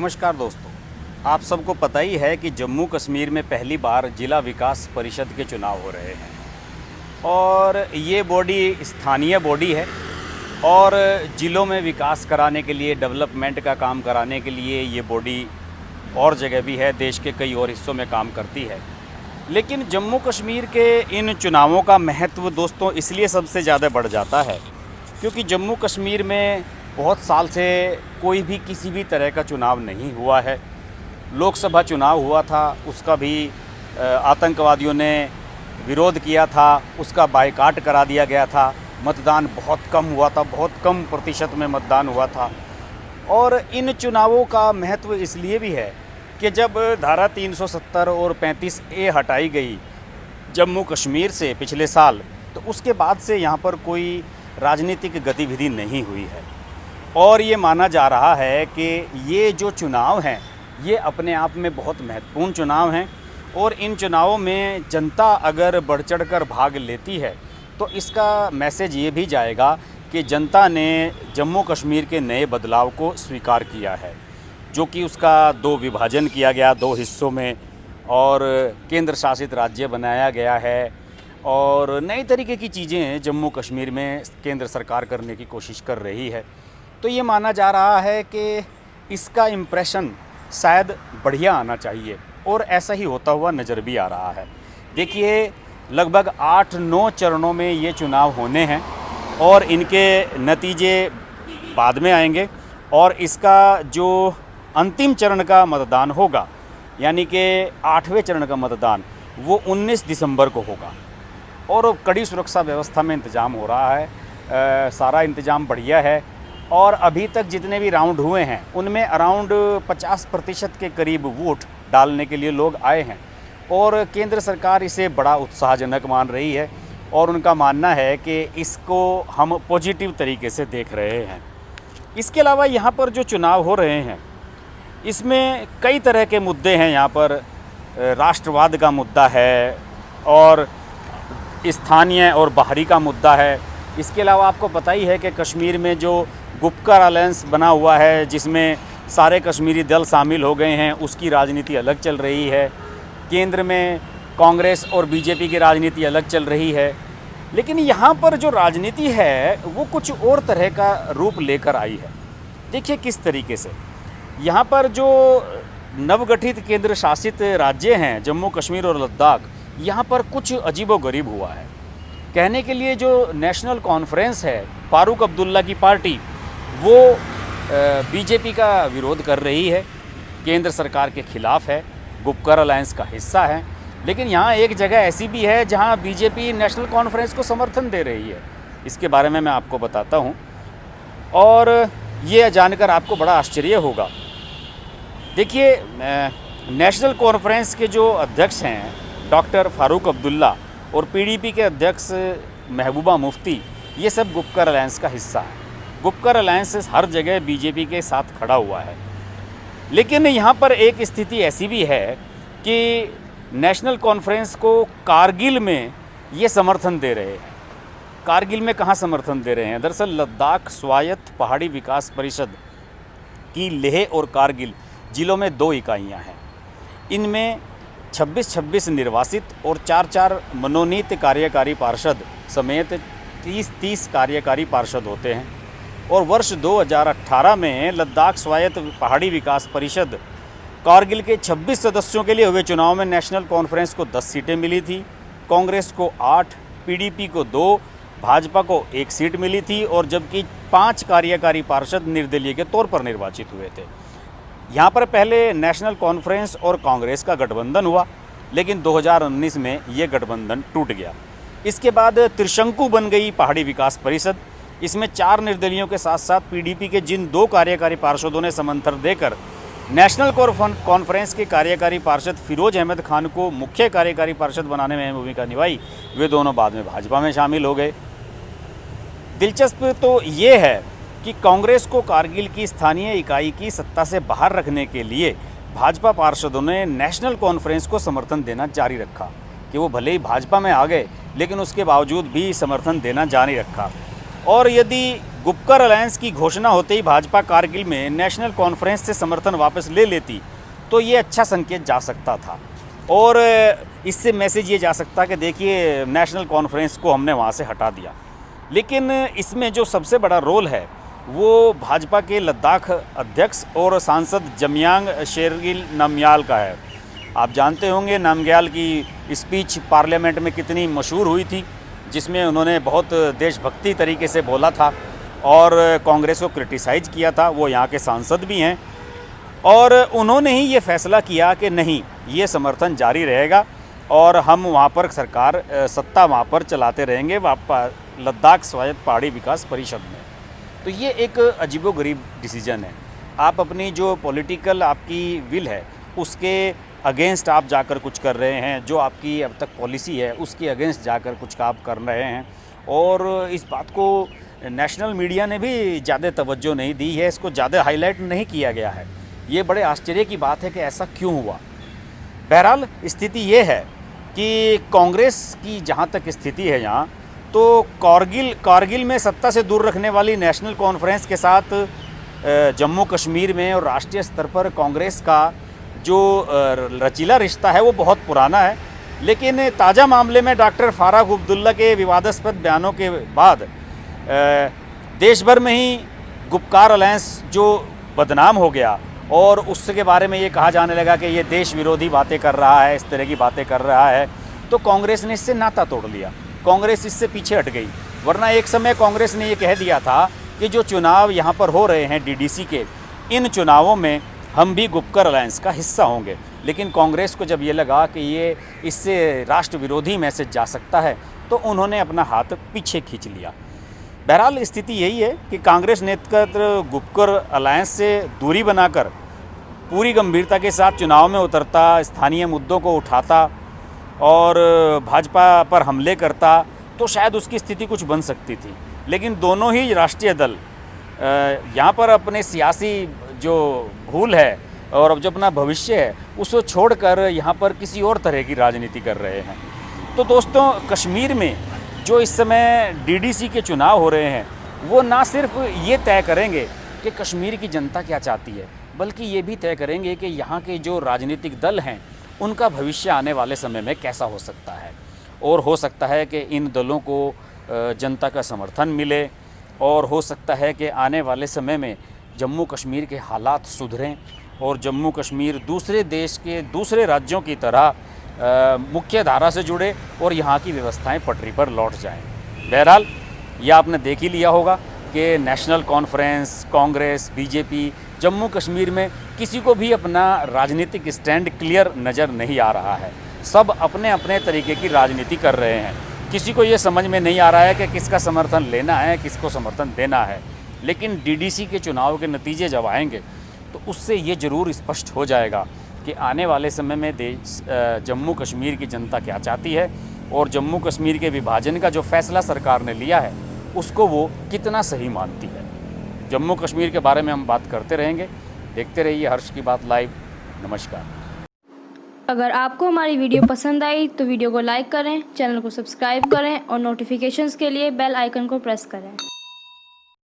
नमस्कार दोस्तों, आप सबको पता ही है कि जम्मू कश्मीर में पहली बार जिला विकास परिषद के चुनाव हो रहे हैं और ये बॉडी स्थानीय बॉडी है और ज़िलों में विकास कराने के लिए, डेवलपमेंट का काम कराने के लिए ये बॉडी और जगह भी है, देश के कई और हिस्सों में काम करती है। लेकिन जम्मू कश्मीर के इन चुनावों का महत्व दोस्तों इसलिए सबसे ज़्यादा बढ़ जाता है क्योंकि जम्मू कश्मीर में बहुत साल से कोई भी किसी भी तरह का चुनाव नहीं हुआ है। लोकसभा चुनाव हुआ था, उसका भी आतंकवादियों ने विरोध किया था, उसका बायकाट करा दिया गया था। मतदान बहुत कम हुआ था, बहुत कम प्रतिशत में मतदान हुआ था। और इन चुनावों का महत्व इसलिए भी है कि जब धारा 370 और 35A हटाई गई जम्मू कश्मीर से पिछले साल, तो उसके बाद से यहाँ पर कोई राजनीतिक गतिविधि नहीं हुई है। और ये माना जा रहा है कि ये जो चुनाव हैं ये अपने आप में बहुत महत्वपूर्ण चुनाव हैं और इन चुनावों में जनता अगर बढ़ चढ़ कर भाग लेती है तो इसका मैसेज ये भी जाएगा कि जनता ने जम्मू कश्मीर के नए बदलाव को स्वीकार किया है, जो कि उसका 2 विभाजन किया गया, 2 हिस्सों में, और केंद्र शासित राज्य बनाया गया है और नई तरीके की चीज़ें जम्मू कश्मीर में केंद्र सरकार करने की कोशिश कर रही है। तो ये माना जा रहा है कि इसका इम्प्रेशन शायद बढ़िया आना चाहिए और ऐसा ही होता हुआ नज़र भी आ रहा है। देखिए, लगभग 8-9 चरणों में ये चुनाव होने हैं और इनके नतीजे बाद में आएंगे और इसका जो अंतिम चरण का मतदान होगा, यानी कि 8वें चरण का मतदान, वो 19 दिसंबर को होगा और कड़ी सुरक्षा व्यवस्था में इंतज़ाम हो रहा है। सारा इंतज़ाम बढ़िया है और अभी तक जितने भी राउंड हुए हैं उनमें अराउंड 50% के करीब वोट डालने के लिए लोग आए हैं और केंद्र सरकार इसे बड़ा उत्साहजनक मान रही है और उनका मानना है कि इसको हम पॉजिटिव तरीके से देख रहे हैं। इसके अलावा यहाँ पर जो चुनाव हो रहे हैं इसमें कई तरह के मुद्दे हैं। यहाँ पर राष्ट्रवाद का मुद्दा है और स्थानीय और बाहरी का मुद्दा है। इसके अलावा आपको पता ही है कि कश्मीर में जो गुपकर अलायंस बना हुआ है, जिसमें सारे कश्मीरी दल शामिल हो गए हैं, उसकी राजनीति अलग चल रही है। केंद्र में कांग्रेस और बीजेपी की राजनीति अलग चल रही है। लेकिन यहाँ पर जो राजनीति है वो कुछ और तरह का रूप लेकर आई है। देखिए किस तरीके से यहाँ पर जो नवगठित केंद्र शासित राज्य हैं जम्मू कश्मीर और लद्दाख, यहाँ पर कुछ अजीबोगरीब हुआ है। कहने के लिए जो नेशनल कॉन्फ्रेंस है, फारूक अब्दुल्ला की पार्टी, वो बीजेपी का विरोध कर रही है, केंद्र सरकार के ख़िलाफ़ है, गुपकर अलायंस का हिस्सा है। लेकिन यहाँ एक जगह ऐसी भी है जहाँ बीजेपी नेशनल कॉन्फ्रेंस को समर्थन दे रही है। इसके बारे में मैं आपको बताता हूँ और ये जानकर आपको बड़ा आश्चर्य होगा। देखिए, नेशनल कॉन्फ्रेंस के जो अध्यक्ष हैं डॉक्टर फारूक अब्दुल्ला और पीडीपी के अध्यक्ष महबूबा मुफ्ती, ये सब गुपकर अलायंस का हिस्सा है। गुपकर अलायंस हर जगह बीजेपी के साथ खड़ा हुआ है। लेकिन यहाँ पर एक स्थिति ऐसी भी है कि नेशनल कॉन्फ्रेंस को कारगिल में ये समर्थन दे रहे हैं। कारगिल में कहाँ समर्थन दे रहे हैं? दरअसल लद्दाख स्वायत्त पहाड़ी विकास परिषद की लेह और कारगिल ज़िलों में 2 इकाइयाँ हैं। इनमें 26-26 निर्वासित और 4-4 मनोनीत कार्यकारी पार्षद समेत 30-30 कार्यकारी पार्षद होते हैं। और वर्ष 2018 में लद्दाख स्वायत्त पहाड़ी विकास परिषद कारगिल के 26 सदस्यों के लिए हुए चुनाव में नेशनल कॉन्फ्रेंस को 10 सीटें मिली थी, कांग्रेस को 8, पीडीपी को 2, भाजपा को 1 सीट मिली थी और जबकि 5 कार्यकारी पार्षद निर्दलीय के तौर पर निर्वाचित हुए थे। यहाँ पर पहले नेशनल कॉन्फ्रेंस और कांग्रेस का गठबंधन हुआ, लेकिन 2019 में ये गठबंधन टूट गया। इसके बाद त्रिशंकु बन गई पहाड़ी विकास परिषद। इसमें 4 निर्दलियों के साथ साथ पीडीपी के जिन 2 कार्यकारी पार्षदों ने समर्थन देकर नेशनल कॉन्फ्रेंस के कार्यकारी पार्षद फिरोज अहमद खान को मुख्य कार्यकारी पार्षद बनाने में अहम भूमिका निभाई, वे दोनों बाद में भाजपा में शामिल हो गए। दिलचस्प तो ये है कि कांग्रेस को कारगिल की स्थानीय इकाई की सत्ता से बाहर रखने के लिए भाजपा पार्षदों ने नेशनल कॉन्फ्रेंस को समर्थन देना जारी रखा कि वो भले ही भाजपा में आ गए लेकिन उसके बावजूद भी समर्थन देना जारी रखा। और यदि गुपकर अलायंस की घोषणा होते ही भाजपा कारगिल में नेशनल कॉन्फ्रेंस से समर्थन वापस ले लेती तो ये अच्छा संकेत जा सकता था और इससे मैसेज ये जा सकता कि देखिए नेशनल कॉन्फ्रेंस को हमने वहाँ से हटा दिया। लेकिन इसमें जो सबसे बड़ा रोल है वो भाजपा के लद्दाख अध्यक्ष और सांसद जमयांग शेरगिल नामग्याल का है। आप जानते होंगे नामग्याल की स्पीच पार्लियामेंट में कितनी मशहूर हुई थी, जिसमें उन्होंने बहुत देशभक्ति तरीके से बोला था और कांग्रेस को क्रिटिसाइज़ किया था। वो यहाँ के सांसद भी हैं और उन्होंने ही ये फैसला किया कि नहीं, ये समर्थन जारी रहेगा और हम वहाँ पर सरकार सत्ता वहाँ पर चलाते रहेंगे लद्दाख स्वायत्त पहाड़ी विकास परिषद में। तो ये एक अजीबोगरीब डिसीजन है। आप अपनी जो पॉलिटिकल आपकी विल है उसके अगेंस्ट आप जाकर कुछ कर रहे हैं, जो आपकी अब तक पॉलिसी है उसके अगेंस्ट जाकर कुछ काम कर रहे हैं और इस बात को नेशनल मीडिया ने भी ज़्यादा तवज्जो नहीं दी है, इसको ज़्यादा हाईलाइट नहीं किया गया है। ये बड़े आश्चर्य की बात है कि ऐसा क्यों हुआ। बहरहाल स्थिति ये है कि कांग्रेस की जहाँ तक स्थिति है यहाँ, तो कारगिल में सत्ता से दूर रखने वाली नेशनल कॉन्फ्रेंस के साथ जम्मू कश्मीर में और राष्ट्रीय स्तर पर कांग्रेस का जो रचीला रिश्ता है वो बहुत पुराना है। लेकिन ताज़ा मामले में डॉक्टर फारूक अब्दुल्ला के विवादास्पद बयानों के बाद देश भर में ही गुपकार अलायंस जो बदनाम हो गया और उसके बारे में ये कहा जाने लगा कि ये देश विरोधी बातें कर रहा है, इस तरह की बातें कर रहा है, तो कांग्रेस ने इससे नाता तोड़ लिया। कांग्रेस इससे पीछे हट गई। वरना एक समय कांग्रेस ने ये कह दिया था कि जो चुनाव यहाँ पर हो रहे हैं डीडीसी के, इन चुनावों में हम भी गुपकर अलायंस का हिस्सा होंगे। लेकिन कांग्रेस को जब ये लगा कि ये इससे राष्ट्र विरोधी मैसेज जा सकता है तो उन्होंने अपना हाथ पीछे खींच लिया। बहरहाल स्थिति यही है कि कांग्रेस नेतृत्व गुपकर अलायंस से दूरी बनाकर पूरी गंभीरता के साथ चुनाव में उतरता, स्थानीय मुद्दों को उठाता और भाजपा पर हमले करता तो शायद उसकी स्थिति कुछ बन सकती थी। लेकिन दोनों ही राष्ट्रीय दल यहाँ पर अपने सियासी जो भूल है और अब जो अपना भविष्य है उसको छोड़कर यहाँ पर किसी और तरह की राजनीति कर रहे हैं। तो दोस्तों, कश्मीर में जो इस समय डीडीसी के चुनाव हो रहे हैं वो ना सिर्फ ये तय करेंगे कि कश्मीर की जनता क्या चाहती है, बल्कि ये भी तय करेंगे कि यहाँ के जो राजनीतिक दल हैं उनका भविष्य आने वाले समय में कैसा हो सकता है। और हो सकता है कि इन दलों को जनता का समर्थन मिले और हो सकता है कि आने वाले समय में जम्मू कश्मीर के हालात सुधरें और जम्मू कश्मीर दूसरे देश के दूसरे राज्यों की तरह मुख्य धारा से जुड़े और यहाँ की व्यवस्थाएं पटरी पर लौट जाएं। बहरहाल यह आपने देख ही लिया होगा कि national conference, Congress, BJP Jammu Kashmir में किसी को भी अपना राजनीतिक स्टैंड क्लियर नज़र नहीं आ रहा है। सब अपने अपने तरीके की राजनीति कर रहे हैं। किसी को ये समझ में नहीं आ रहा है कि किसका समर्थन लेना है, किसको समर्थन देना है। लेकिन डीडीसी के चुनाव के नतीजे जब आएंगे तो उससे ये ज़रूर स्पष्ट हो जाएगा कि आने वाले समय में जम्मू कश्मीर की जनता क्या चाहती है और जम्मू कश्मीर के विभाजन का जो फैसला सरकार ने लिया है उसको वो कितना सही मानती है। जम्मू कश्मीर के बारे में हम बात करते रहेंगे। देखते रहिए हर्ष की बात लाइव। नमस्कार। अगर आपको हमारी वीडियो पसंद आई तो वीडियो को लाइक करें, चैनल को सब्सक्राइब करें और नोटिफिकेशंस के लिए बेल आइकन को प्रेस करें।